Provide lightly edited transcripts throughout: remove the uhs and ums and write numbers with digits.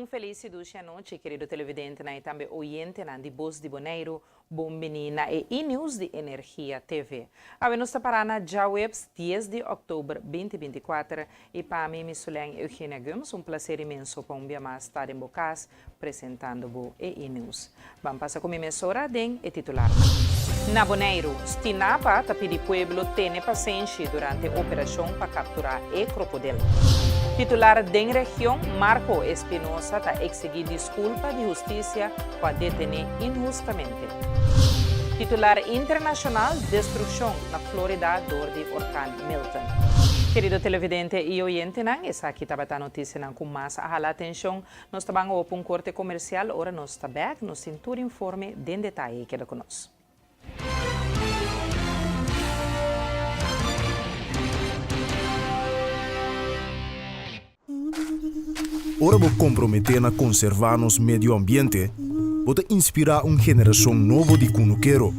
feliz e noite, querido televidente, e também oyente de Voz de Bonaire, bom menina e e-news de Energia TV. A nós parana já webs 10 de outubro 2024 e para mim, Missulen Eugênia Gomes, prazer imenso para mais estar em Bocas, apresentando o e-news. Vamos passar com a emissora e titular. Na Bonaire, Stinapa pedi pueblo tem paciência durante a operação para capturar o crocodilo. Titular da região, Marco Espinosa, está exigindo desculpa de justiça para detener injustamente. Titular internacional, destruição na Flórida dor de orcão Milton. Querido televidente e oyente, essa aqui está a notícia com mais atenção. Nós estamos com um corte comercial, ora nós estamos back, nos cintura informe de detalhe que é conosco. Ora vou comprometer na conservar nosso meio ambiente, vou inspirar uma geração nova de cunuqueiro.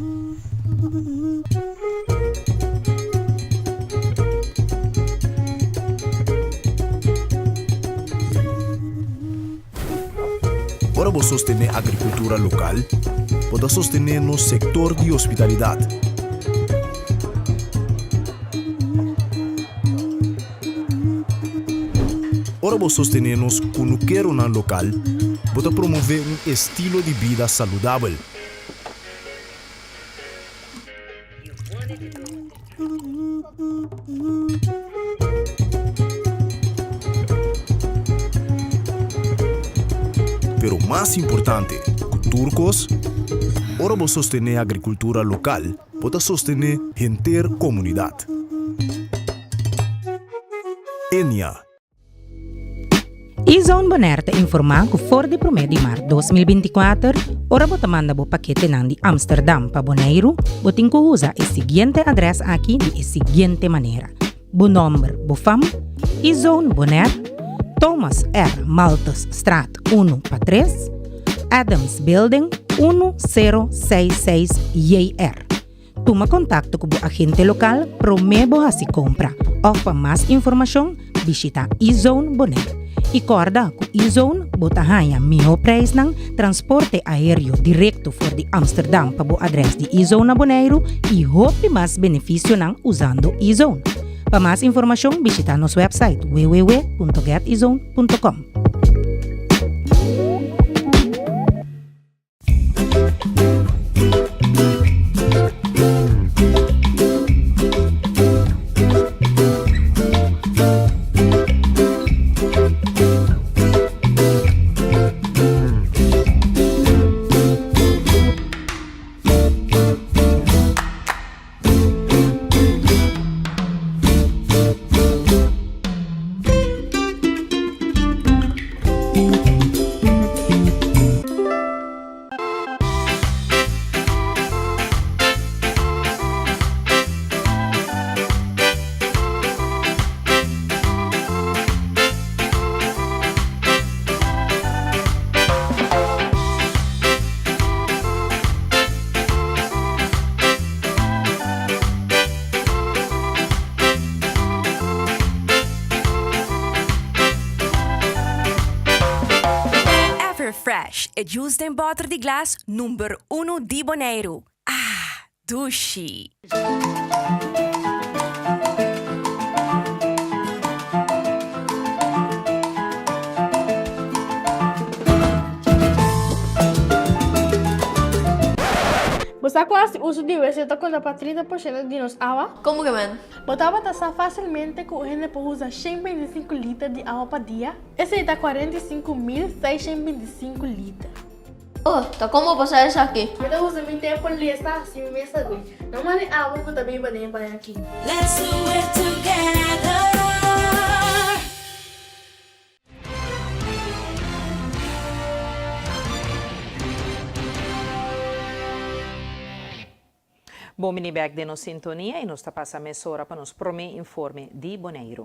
Ora vou sostener a agricultura local, vou sostener no setor de hospitalidade. Ora vou sostener nos cunuqueiro na local, vou promover um estilo de vida saudável. Pero mais importante, turcos, ora vou sostener a agricultura local, vou sostener a inteira comunidade. Enia. E-Zone Bonaire te informa que for de promedio de março 2024, ora bota manda bo paquete de Amsterdam para Bonaire, botin que usa o seguinte adressa aqui de seguinte maneira. Bo número, bo fam, E-Zone Bonaire, Thomas R. Malthus Straat 1 para 3, Adams Building 1066 JR. Toma contato com o agente local para a se compra. Ou para mais informação, visita E-Zone Bonaire. E corda que E-Zone bota ganha melhor preço ng transporte aéreo direto for de Amsterdam para o adresse de E-Zone na Bonaire e hope mais benefício ng usando E-Zone. Para mais informação, visita nosso website www.getezone.com. Fresh e juice em bottle de glass número 1 de Bonaire. Ah, dushi! Você quase usa de receita com 30% de nossa água? Como que, man? Botava taça facilmente com o gente por usar 125 litros de água por dia. Esse está 45.625 litros. Oh, tá como passar isso aqui? Eu uso meu tempo lista assim me sabe. Não mane água que também vai para aqui. Let's do it together. Bom, mini-back de nos sintonia e nos está passando a mesura para nos promer informe de Bonaire.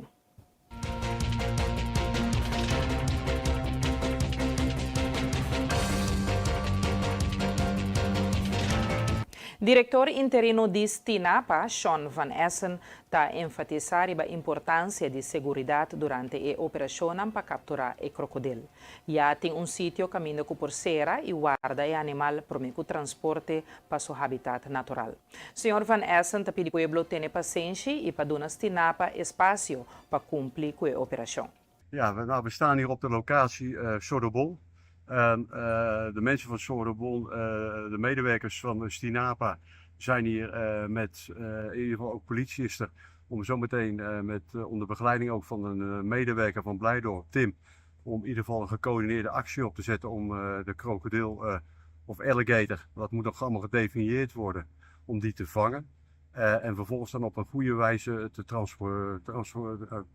Diretor interino di Stinapa, Sean Van Essen, está enfatizar a importância de segurança durante a operação para capturar o crocodilo. Já tem sítio caminho por cera e guarda o animal para o transporte para seu habitat natural. Sr. Van Essen está pedindo que o pueblo tenha paciência e para dar Stinapa espaço para cumprir com a operação. Ja, we staan hier op de locatie Sorobon. De mensen van Sorobon, de medewerkers van Stinapa zijn hier met in ieder geval ook politie is er. Om zometeen onder begeleiding ook van een medewerker van Blijdorp, Tim, om in ieder geval een gecoördineerde actie op te zetten om de krokodil of alligator, dat moet nog allemaal gedefinieerd worden, om die te vangen. En vervolgens dan op een goede wijze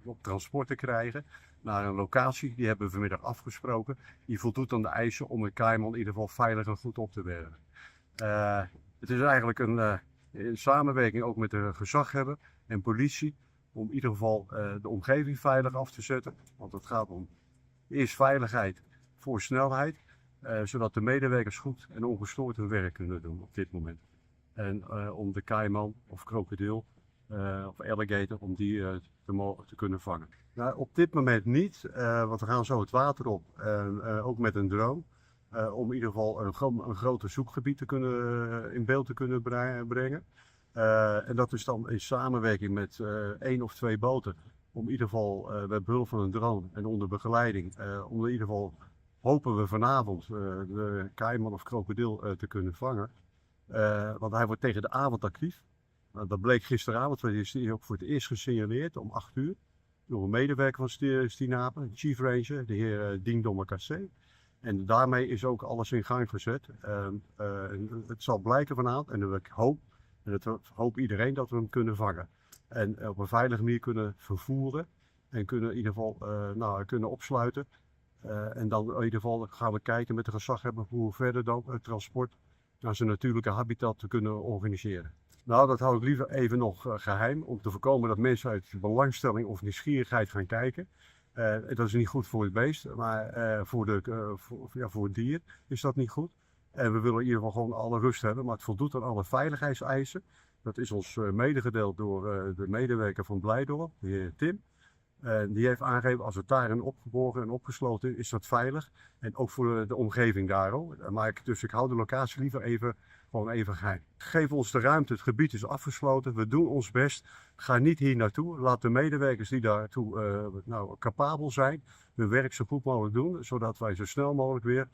op transport te krijgen naar een locatie. Die hebben we vanmiddag afgesproken. Die voldoet aan de eisen om een kaiman in ieder geval veilig en goed op te bergen. Het is eigenlijk een samenwerking ook met de gezaghebber en politie. Om in ieder geval de omgeving veilig af te zetten. Want het gaat om eerst veiligheid voor snelheid. Zodat de medewerkers goed en ongestoord hun werk kunnen doen op dit moment. En om de kaiman of krokodil of alligator, om die te kunnen vangen. Nou, op dit moment niet, want we gaan zo het water op, ook met een drone. Om in ieder geval een groter zoekgebied in beeld te kunnen brengen. En dat is dan in samenwerking met 1 of 2 boten. Om in ieder geval bij behulp van een drone en onder begeleiding, om in ieder geval hopen we vanavond de kaiman of krokodil te kunnen vangen. Want hij wordt tegen de avond actief. Dat bleek gisteravond, hij is hier ook voor het eerst gesignaleerd om 8 uur. Door een medewerker van Stinapa, Chief Ranger, de heer Dien Dommercassé. En daarmee is ook alles in gang gezet. Het zal blijken vanavond en ik hoop iedereen dat we hem kunnen vangen. En op een veilige manier kunnen vervoeren en kunnen in ieder geval kunnen opsluiten. En dan in ieder geval gaan we kijken met de gezaghebber hoe we verder dan het transport naar zijn natuurlijke habitat te kunnen organiseren. Nou, dat hou ik liever even nog geheim, om te voorkomen dat mensen uit belangstelling of nieuwsgierigheid gaan kijken. Dat is niet goed voor het beest, maar voor het dier is dat niet goed. En we willen in ieder geval gewoon alle rust hebben, maar het voldoet aan alle veiligheidseisen. Dat is ons medegedeeld door de medewerker van Blijdorp, de heer Tim. Die heeft aangegeven, als het daarin opgeborgen en opgesloten is dat veilig. En ook voor de omgeving daarom. Dus ik hou de locatie liever gewoon even geheim. Geef ons de ruimte, het gebied is afgesloten. We doen ons best. Ga niet hier naartoe. Laat de medewerkers die daartoe capabel zijn, hun werk zo goed mogelijk doen. Zodat wij zo snel mogelijk weer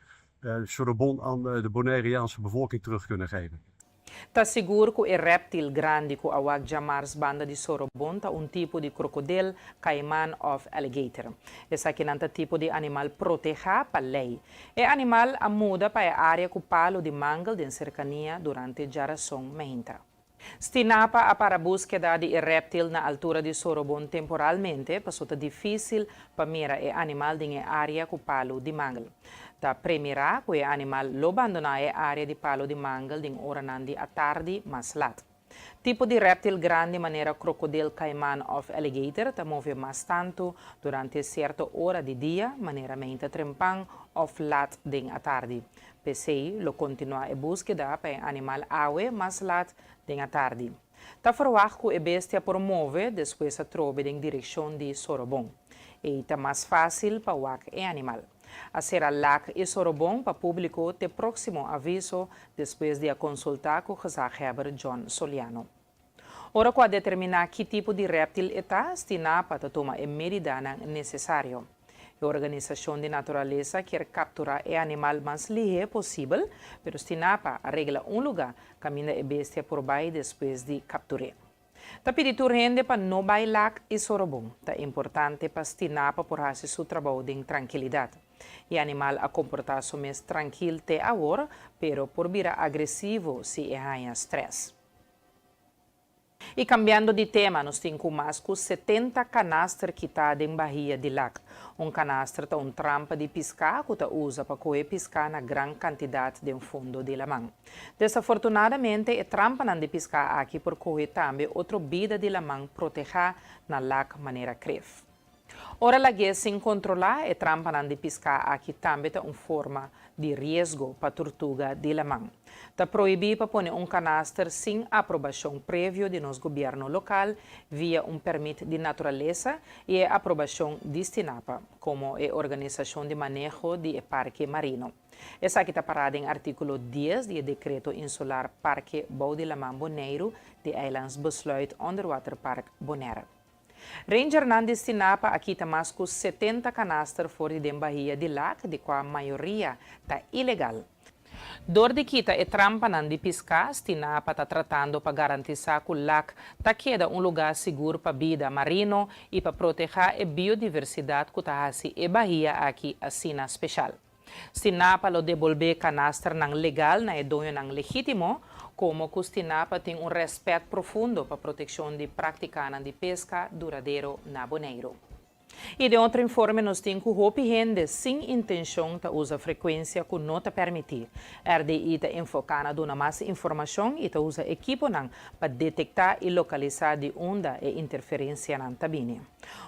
Sorobon aan de Bonaireaanse bevolking terug kunnen geven. Está seguro que o reptil grande que a Wagjamars banda de Sorobon está tipo de crocodilo, caiman of alligator. Essa aqui não é tipo de animal protegido para lei. É animal a muda para a área com palo de mangle de cercania durante a geração meinta. Stinapa para a búsqueda de reptil na altura de Sorobon temporalmente, passou difícil para mirar o animal em área com palo de mangle. Da premierà que o animal lo abbandona a área di palo di mangle in ora nandi a tardi mas lat. Tipo di reptil grande maniera crocodile, caiman of alligator ta muove mas tanto durante certa ora di dia maniera mente trempang of lat din a tardi. Pesei lo continua e búsqueda per animal awe mas lat din a tardi. Ta verwacht que a bestia promove después a trobe in direzione di Sorobon. E ta mas fácil pa wak e animal. A será LAC e Sorobon para público te próximo aviso depois de consultar com o gezaghebber John Soliano. Ora, para determinar que tipo de reptil está, Stinapa para tomar a medida necessária. A Organização de Natureza quer capturar o animal mais ligeiro possível, mas Stinapa arregla lugar caminha a bestia por baixo depois de capturar. Ta pedido rende para não bailar e Sorobon. Ta importante para Stinapa por fazer seu trabalho em tranquilidade. O animal a comportar-se mais tranquilo até agora, pero por vir agressivo se há stress. E cambiando de tema, nós temos mais que 70 canastros que estão em Bahia de Lac. Canastra é trampa de pescar que usa para comer pescar na grande quantidade de fundo de lamang. Desafortunadamente, a trampa não de pescar aqui por comer também outra vida de lamang protegida na lac maneira creve. Ora la guia sem controlar e trampa de pescar aqui também uma forma de risco para a tortuga de lamang. Está proibido para pôr canaster sem aprovação prévia de nosso governo local via permit de natureza e aprovação destinada, como a Organização de Manejo de Parque Marino. Essa aqui está parada em artículo 10 do Decreto Insular Parque Bau de Lamang Bonaire de Islands Besluit Underwater Park Bonaire. Ranger nan destinapa aqui mais com 70 canastas fora de Bahia de Lac, de qual a maioria está ilegal. Dor de quita e trampa nan de pescar, Stinapa está tratando para garantir que o lac está queda lugar seguro para a vida marino e para proteger a biodiversidade que está e Bahia aqui assim especial. Stinapa lo devolver canastra nan legal na edonho nan legítimo, como que Stinapa tem respeito profundo para a proteção de prática de pesca duradouro na Bonaire. E de outro informe, nós temos que roupa gente sem intenção de usar frequência que não te permite. RDI está enfocando na mais informação e está usa equipo para detectar e localizar de onda e interferência na tabine.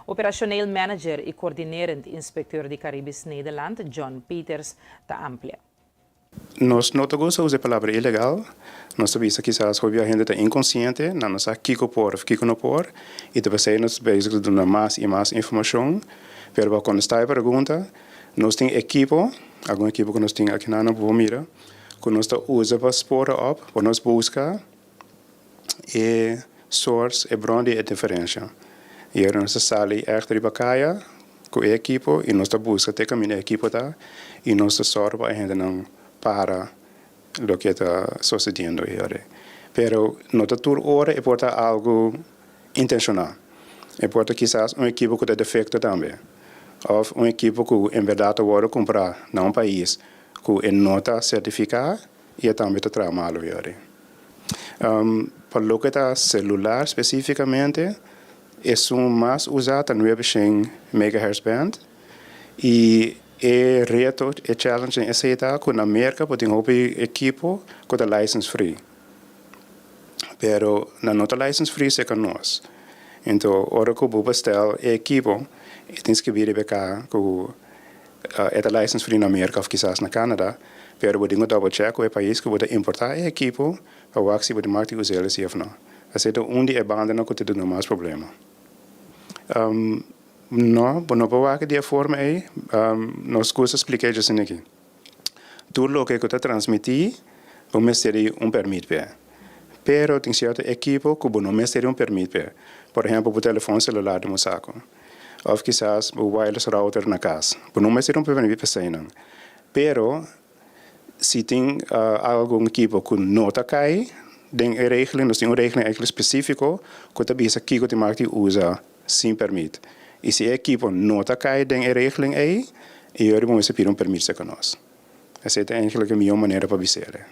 Operational Manager e Coordinerend Inspector de Caribes Nederland, John Peters, está amplia. Nós não usamos a palavra ilegal. Nós sabemos que quizás a gente está inconsciente, não sabe o que não por, e depois nós basicamente damos mais e mais informação. Mas quando está a pergunta, nós temos algum equipo que nós temos aqui na Bomira, que nós usamos para expor para nós buscar e source e bronze e diferença. E aí nós saímos echt de bacaia com a equipo e nós buscamos até caminho a equipo tá e nós sorte a gente não para lo que está sucedendo ahora. Pero no toda hora importa algo intencional. Importa quizás equipo que tem defeito também. Ou equipo que em verdade vai comprar num país que não está certificado e também está trabalhando ahora. Para lo que está celular especificamente, é mais usado a 900 MHz band e e reto e challenge é essa que na América pode ter um equipo que é license free. Pero na nota license free é que nós. Então, ora que o bestel é equipo, tem que vir cá que é license free na América ou quizás na Canadá, pero pode double check o país que pode importar é equipo para o que pode marcar os eles e não. Assim, onde é banda não tem mais problema. Não pode de forma aí, nós coisas expliquei já aqui. Tudo o que está transmitir, vamos ter permit para. Pero tem certo equipo que não vamos ter permit para. Por exemplo, o telefone celular de saco. Ou quizás o wireless router na casa. Não vamos ter permit para sair não. Pero se tem algum equipo que não está cai, tem regra, nós temos regra específica que está bisa que o marca usa sem permit. E se a equipe não está caindo em regeling aí, eu vou pedir permisso para nós. Essa é eigenlijk a melhor maneira para fazer.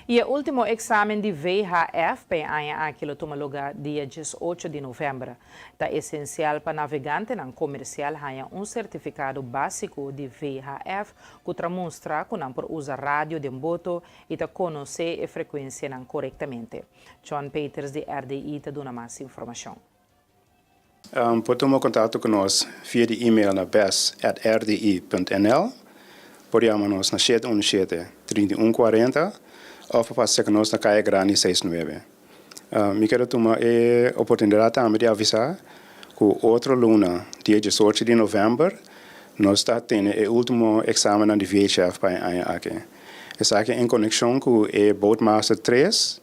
E o último exame de VHF para aquilo toma lugar dia 18 de novembro. Está essencial para navegante não comercial ganhar certificado básico de VHF que demonstra que não por usar rádio de boto e te conhecer a frequência não corretamente. John Peters de RDI te dá mais informação. Pode tomar contato conosco via de e-mail na bes@rdi.nl, pode chamar-nos na 717-3140 ou passar conosco na Caia Grande 69. Me quero tomar a oportunidade também de avisar que outra luna, dia 18 de novembro, nós está tendo o último exame de VHF para aqui. Essa aqui é em conexão com o Boatmaster 3,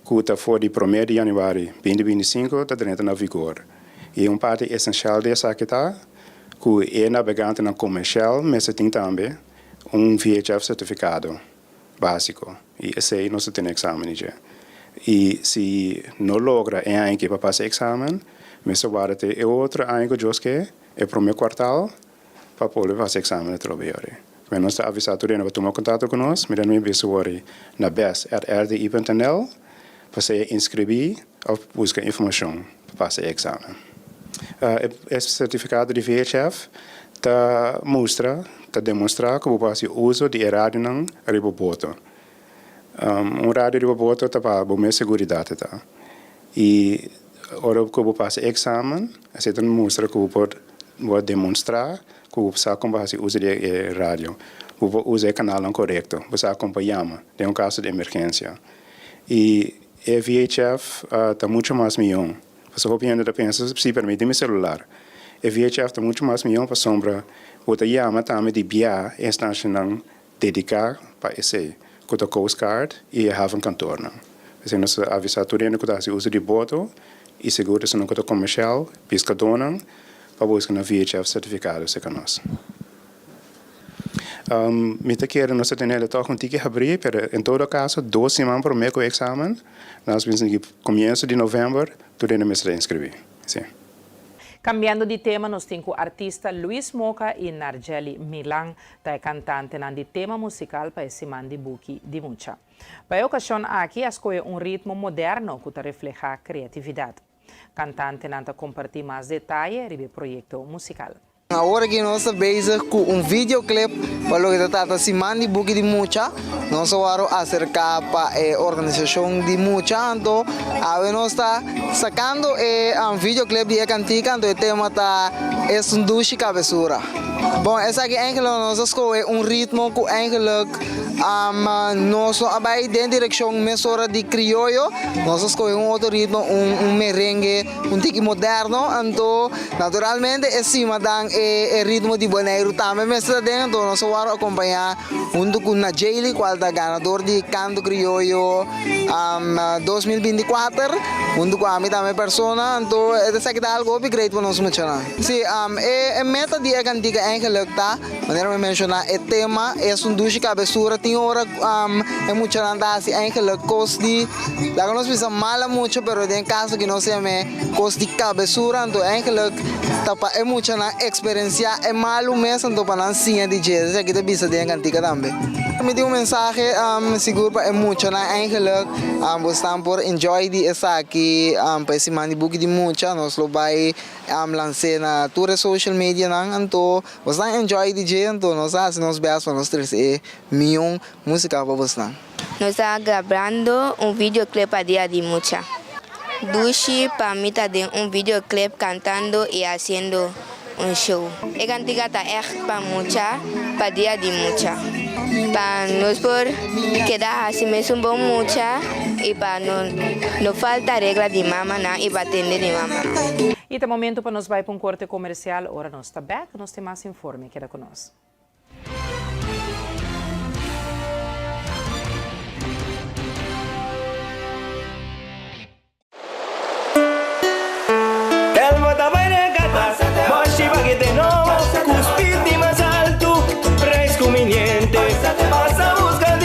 que está fora de 1 de janeiro de 2025, está dentro na vigor. E parte essencial dessa aqui está que é navegante na comercial, mas tem também VHF certificado básico. E esse aí nós temos exame já. E se não logra em ano para passar exame, mas vai ter outro ano que é o primeiro quartal para poder fazer exame de trabalho. Mas nós estamos avisando para tomar contato conosco, mas não é na bes@rdi.nl para se inscrever ou buscar informação para passar exame. Esse certificado de VHF demonstra que você usa de rádio não riboboto. Rádio riboboto está para a segurança tá. E hora que você passa exame, você demonstra que você pode vou demonstrar que você acompanha usa de rádio. Vou usar o canal correto. Você acompanha, tem um caso de emergência. E a VHF está muito mais milhão. Você opinião da pensa, se permite meu celular. A VHF está muito mais milhão para sombra. Você chama também de BIA, estação dedicada para esse. Com a Coast Guard e a Haven Cantor. Você nos avisa tudo que se usa de boto e seguro se não é comercial, pescador, para buscar na VHF certificado se conosco. Me te quero nós ter toque um ticket abrir, mas em todo caso 2 semanas para o meu exame. Nós pensamos que começo de novembro tudo ainda me será inscrever. Sim. Cambiando de tema, nós temos o artista Luis Moca e Narjeli Milan, que é cantante de tema musical para esse mandi buki de mucha. Para a ocasião aqui, escolhe ritmo moderno que reflete a criatividade. Cantante nanta compartilha mais detalhes sobre o projeto musical. Agora que nós estamos bezig com videoclip para o que trata de Mandi Buki de Mucha, nós vamos acercar para a organização de Mucha, então nós estamos sacando um videoclip de cantica, então o tema está Sundushi Cabeçura. Bom, essa aqui nós escolhe ritmo que nós vamos em direção mesura de criollo, nós escolhe outro ritmo, merengue, tique moderno, então naturalmente em cima da o ritmo de Boneiro também me está dentro, nós vamos acompanhar junto com Narjeli, qual é ganador de Canto Criollo 2024, junto com a minha também persona, então essa aqui é algo upgrade para nós mencionar. Sim, a meta de cantiga eigenlijk tá, maneira me mencionar, o tema é Sundushi Cabeçura, tem hora é muito andar eigenlijk costi, lá nós pensamos mal muito, pero tem caso que nós chama costi cabeçura, então eigenlijk tá é muito na experiência é malo mesmo, então para não ser DJ, isso aqui é bisa de cantiga também. Me deu mensagem seguro para é muito na eigenlijk, estamos por enjoy de essa aqui, para esse Mandi Buki de mucha, nós lo vai lançar na toda social media então você enjoy DJ, então nós beas para nós ter milhão música para você. Nós estamos gravando videoclip para dia de mucha. Dushi para mim está de videoclip cantando e fazendo show. A cantiga está para mucha, para dia de mucha. Para nós por quedar assim mesmo bom mucha e para não falta regra de mama e para atender de mama. E tem momento para nós vai para corte comercial, ora nós está back, nós temos mais informe, queda conosco. Cuspidi más alto, preis conveniente. Pasa buscando,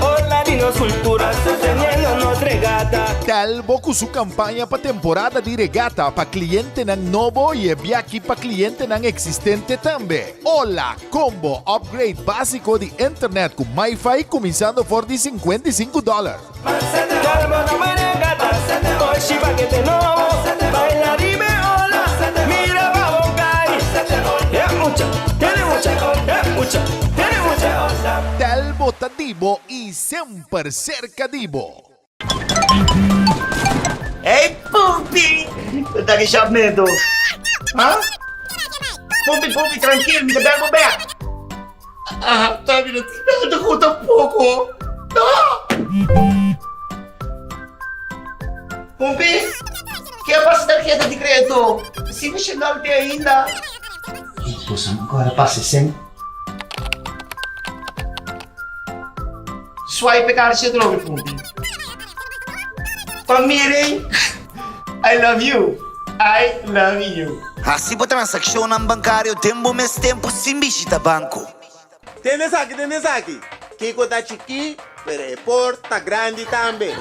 hola dinos culturas, sosteniendo nuestra regata. Telbo com sua campanha para temporada de regata para cliente ng novo e aqui para cliente ng existente também. Olá, combo upgrade básico de internet com Wi-Fi começando por de $55. Telbo na regata, hoje paquete novo, baila dime hola, mira Telbo Tadibo e sempre cercadibo. Ei, Pumpi! Tá que chamando? Hã? Pumpi, tranquilo, me dá bem. Ah, tá vendo? Não conta um pouco. Pumpi? Que é para tarjeta de crédito? Se me chegar até ainda. Poxa, agora passa sempre. Swipe card siya droga, Pumpi. Pamiring, I love you. I love you. Assim por transação bancária, tempo mais tempo sem visita banco. Tienes aqui. Kiko tá chiqui, pero é porta grande também.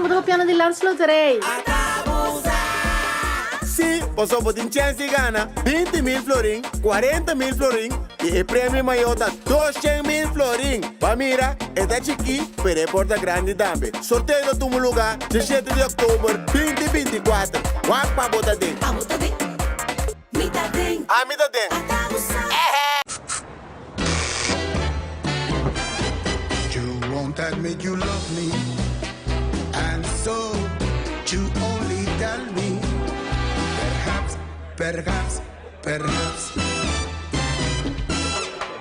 Bro, piano de Lancelot Rey. Sim, você pode ter chance de ganhar 20.000 florin, 40.000 florin e o prêmio maior da 200.000 florin. Para mira, é da chiqui, pero é porta grande também. Sorteio do tumo lugar, 17 de outubro, 2024. Qual para botar dentro? A botar dentro. A mita dentro. You want that make you love me, and so you only tell me. Perhaps Perhaps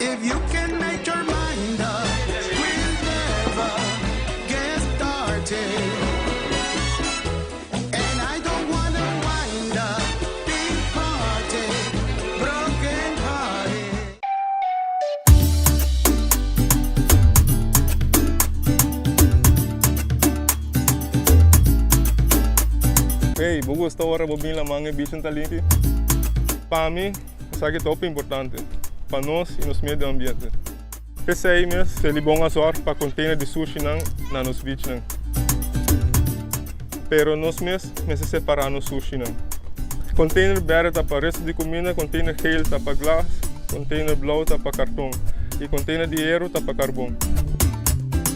if you can make your mind up, we'll never get started. And I don't wanna wind up big hearted, broken hearted. Hey, vou gostar agora de vir lá manhã bicho talento. Para mim, isso aqui é top importante para nós e nos meio ambiente. Pensei mesmo, ele bom a sorte para container de sushi na nos beach não. Pero nós mesmo separar no sushi não. Container verde tá para resto de comida, container geel tá para glass, container blauw tá para cartão e container de aero tá para carvão.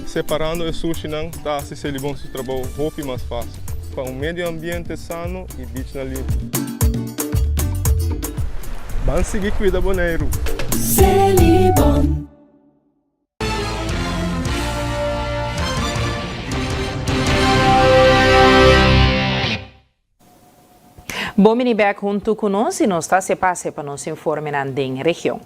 Separando o sushi não, tá se ele bom se trabalho roupa mais fácil. Para um meio ambiente sano e beach na limpo. Vamos seguir cuida Boneiro. Celibon. Bom mini back junto conosco e nós está se passe para nos informar na região.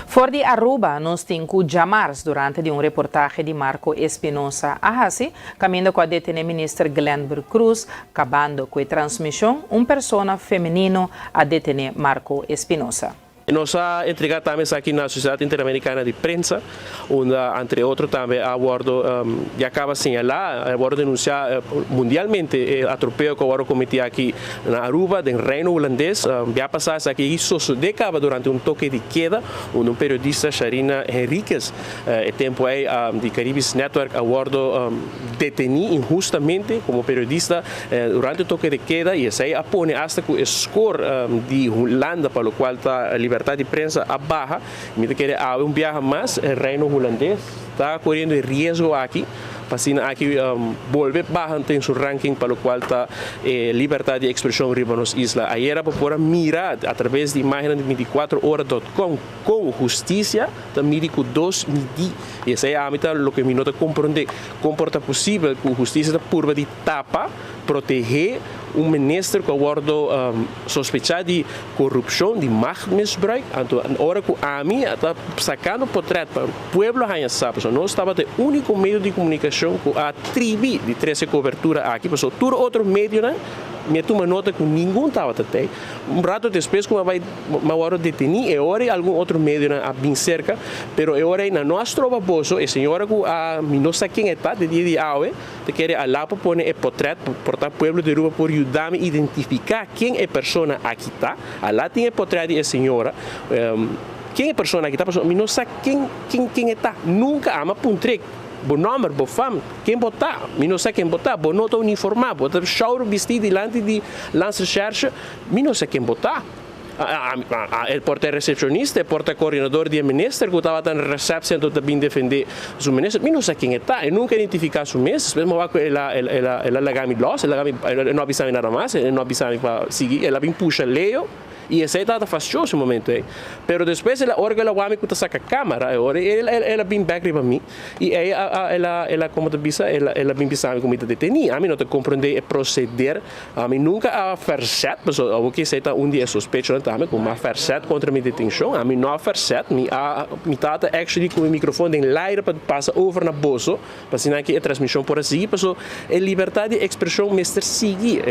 For de Aruba, nós temos Jamars durante de reportagem de Marco Espinosa. Assim, caminhando com a detene ministro Glenberg Cruz, acabando com a transmissão, persona feminino a detene Marco Espinosa. Nós entregamos também aqui na Sociedade Interamericana de Prensa, onde, entre outros, também a bordo, já acaba de señalar, a bordo denunciar mundialmente o atropelo que agora cometi aqui na Aruba, no Reino Holandês. Já passasse aqui isso década durante toque de queda, onde periodista, Sharina Henriquez, tempo aí de Caribbean Network, a bordo detenido injustamente como periodista durante toque de queda, e isso aí apone hasta que o score de Holanda, para o qual está a liberdade de prensa a barra, me quer viaje mais, o Reino Holandês está correndo risco aqui, para aqui volver barra em seu ranking, para o qual está liberdade de expressão riba nas islas. Aí era para mirar através de imagens de 24horas.com com justiça, também com 2 midi. E essa é a mitad do que me nota compreender. Comporta possível que a justiça purva de tapa, proteger ministro que guardo sospechado de corrupção, de machtmisbruik. Então, agora que a mim está sacando portrait para o povo sabe, nós estava o único meio de comunicação que a tribo de 13 cobertura aqui, porque todo outro meio, né? Me toma nota que ninguém estava até. Rato depois, como vai agora detenir, é hora algum outro meio a bem cerca, pero é hora na nossa trova bolso, e senhora que a não sei quem está de dia de aue, te quer lá para pôr o portrait, portar povo de rua por ajudar a identificar quem é a pessoa aqui está. Lá tem o portrait de senhora. Quem é a pessoa aqui está? Não sei quem está. Nunca ama puntrek. Bom nome, bom fama, quem botar, não sei quem botar, bom nota uniformado, botar choro vestido diante de lança recherche, não sei quem botar. O porta recepcionista, o porta coordenador de ministro que estava na recepção para bem defender o ministro, não sei quem está, eu nunca identificar o ministro, mas ela lagami loss, ela não avisava nada mais, ela não avisava para seguir, ela bem puxa leo. E esse estava fácil nesse momento aí. Pero depois ela orga o homem que está saca a câmera, ela vem back para mim e aí ela como te disse, ela vem pensando como te detenir. A mim não te compreender proceder, a mim nunca a farset, mas o que se está dia suspeito também como a farset contra minha detenção, a mim não a farset, me tata actually com o microfone em l'air para passar over na bolso, para sinal que a transmissão por assim, porque a liberdade de expressão mestre sigue,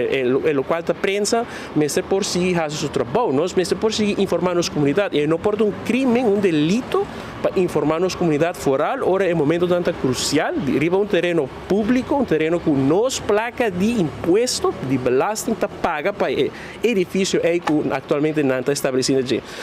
o qual a prensa mestre por si faz o seu trabalho. Nós, mestre, por seguir informar nossa comunidade, e não pode crime, delito, para informar nossa comunidade foral, ora é um momento tanto crucial, arriba terreno público, terreno com nos placa de imposto, de belasting, está paga para edifício que atualmente não está estabelecido.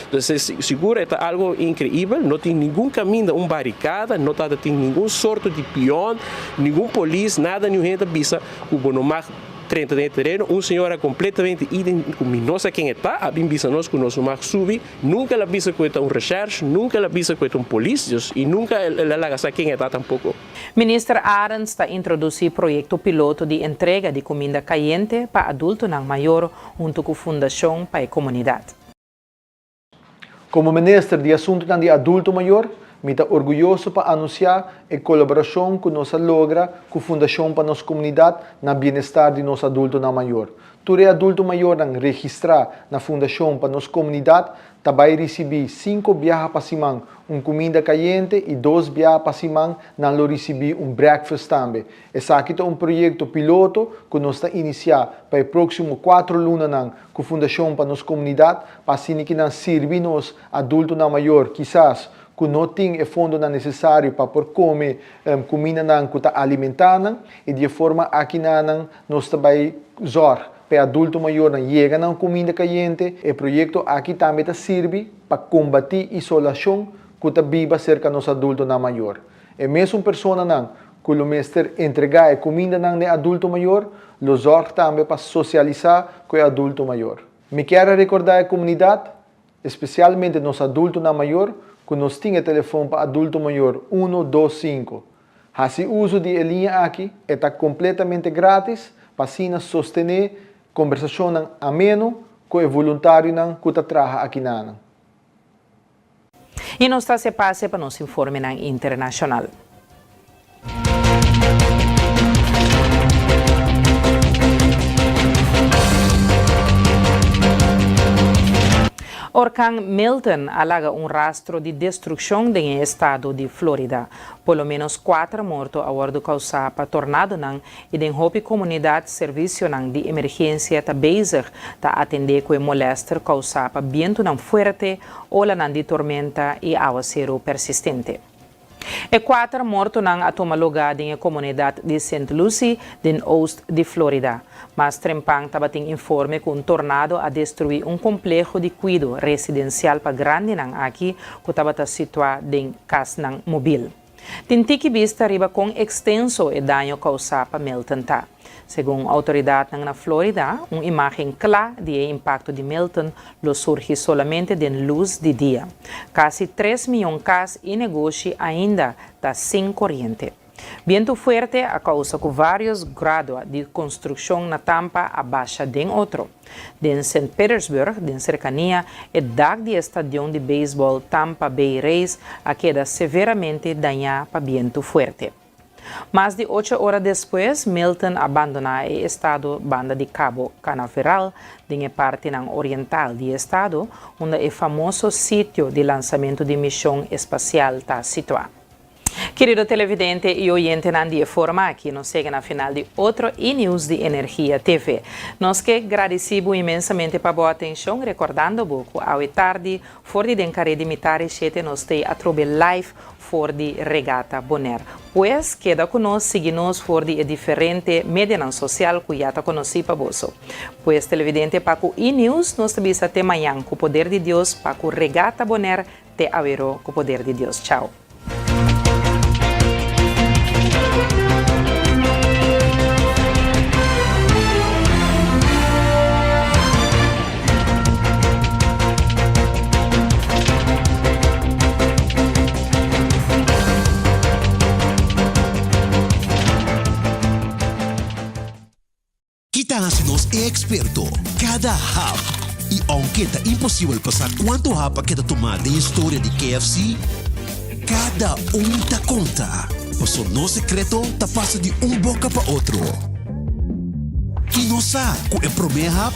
Então, seguro é algo incrível, não tem nenhum caminho, barricada, não tem nenhum sorte de peão, nenhum polícia, nada, nenhum gente bisa, o bonomar 30 de terreno, senhora completamente idêntico, não sei quem está, a bem bisa nós que nós vamos subir, nunca ela bisa que é recherche, nunca ela bisa que é polícia e nunca ela sabe quem está tampouco. Ministro Arends está introduzindo projeto piloto de entrega de comida caliente para adultos não maior, junto com a Fundação para a Comunidade. Como ministro de Assuntos de Adulto Maior, me está orgulhoso para anunciar a colaboração que nós logra com a Fundação para nossa comunidade na bem-estar de nosso adulto na maior. Todo adulto maior não registrar na Fundação para nossa comunidade vai receber 5 viagens para semana, comida caliente e 2 viagens para semana não receber breakfast também. Esse aqui é projeto piloto que nós está iniciar para o próximo 4 lunas com a Fundação para nossa comunidade para assim que não servir nos adultos na maior, quizás que não tem o fundo necessário para comer comida que está alimentando e de forma aqui nós também usar para adulto maior não chega na comida caliente. O projeto aqui também serve para combater a isolação que está viva cerca dos adultos na maior. E mesmo pessoa que o mestre entregar a comida na adulto maior, lo usar também para socializar com o adulto maior. Me quero recordar a comunidade, especialmente nos adultos na maior, que nós temos telefone para adulto maior 125. Esse uso de linha aqui está completamente grátis para assim sostener conversação ameno com o voluntário que está trabalhando aqui na. E nós se passe para nosso informe internacional. Orkan Milton alaga rastro de destruição no estado de Flórida. Pelo menos 4 mortos a bordo causado por tornado e den hopi comunidade serviço de emergência está bezig ta atender com o molester causado por vento forte ou la de tormenta e aguacero persistente. E 4 mortos a tomar lugar na comunidade de St. Lucie, no oeste de Flórida. Mas Trempang tabating informe que tornado a destruir complexo de cuidado residencial para grande aqui que estava situado em casa móvel. Tintiki vista arriba com extenso e dano causado para Milton. Segundo a autoridade na Flórida, uma imagem clara do impacto de Milton lo surge solamente de luz de dia. Quase 3 milhões de casas e negócios ainda estão sem corrente. Vento forte a causa que vários graus de construção na tampa abaixa de outro. De St. Petersburg, de cercania, o dag de estadio de beisebol Tampa Bay Rays a queda severamente danhada por vento forte. Mais de 8 horas depois, Milton abandona o estado banda de Cabo Canaveral, de parte oriental do estado, onde o famoso sítio de lançamento de missão espacial está situado. Querido televidente e oyente de forma aqui, nos segue na final de outro e-news de Energia TV. Nós que agradecemos imensamente para a boa atenção, recordando que ao tarde, fora de encare de mitare 7, nós temos a trobe live fora de Regata Bonaire. Pois, queda conosco, siga-nos fora de diferente mídia social que já está conosco para você. Pois, televidente, para o e-news, nós estamos até amanhã com o poder de Deus, para o Regata Bonaire, te avero com o poder de Deus. Tchau. Nos é experto cada hub. E aunque é impossível passar quanto hub que tomar da história de KFC, cada tá conta. Pois o nosso secreto tá passa de boca para outro. E não sabe que o primeiro hub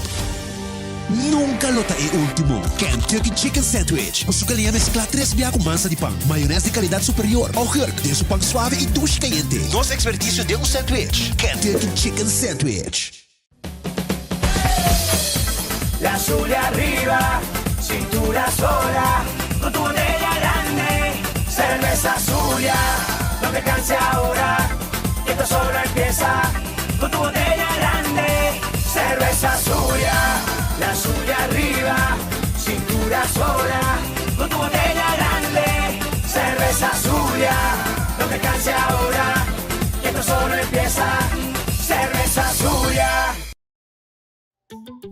nunca lota é último. Kentucky Chicken Sandwich. O sucalia mescla 3 biá com massa de pão, maionese de qualidade superior, ao herc, de pão suave e duche caliente. Nosso expertício de sandwich. Kentucky Chicken Sandwich. La Zulia arriba, cintura sola, con tu botella grande, cerveza Zulia, no te canses ahora, que esto solo empieza, con tu botella grande, cerveza Zulia, la Zulia arriba, cintura sola, con tu botella grande, cerveza Zulia, no te canses ahora, que esto solo empieza, cerveza Zulia.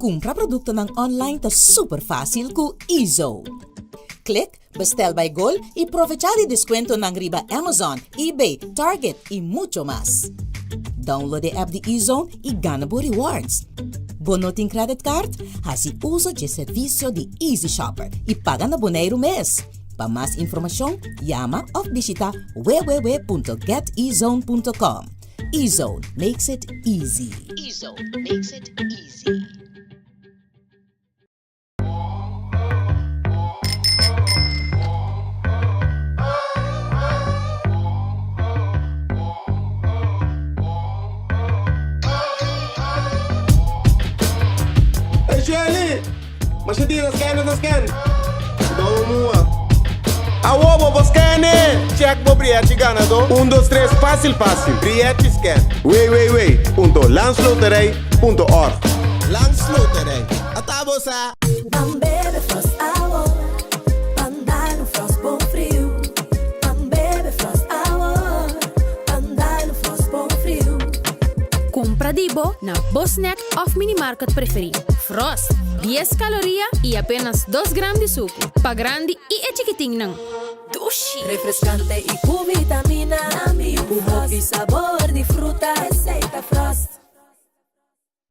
Compra produkto ng online ta super fácil ku Ezo. Click, bestel by Gol y aprovecha de descuento ng riba Amazon, eBay, Target y mucho más. Download the app de Ezo y gana po rewards. Bonoting credit card, hasi uso de servicio de Easy Shopper y paga na Bonaire mes. Para más información, llama o visita www.getezone.com. E-Zone makes it easy. E-Zone makes it easy. Hey Shirley, mas você tira scan. Não, mua. Awobo, vos scan. Check bo briete ganador. 1, 2, 3, fácil. Briete scan. Wait. Landsloterij.org. Landsloterij. Atabosa. Van bebe frost hour, andar no frost bom frio. Van bebe frost hour, andar no frost bom frio. Compra Dibo na Bosnack of Minimarket preferido. Frost, 10 calorías y apenas 2 gramos de suco. Pa grande y chiquitín nang. Dushi. Refrescante y con vitamina. Jugo y sabor de fruta. Receita Frost.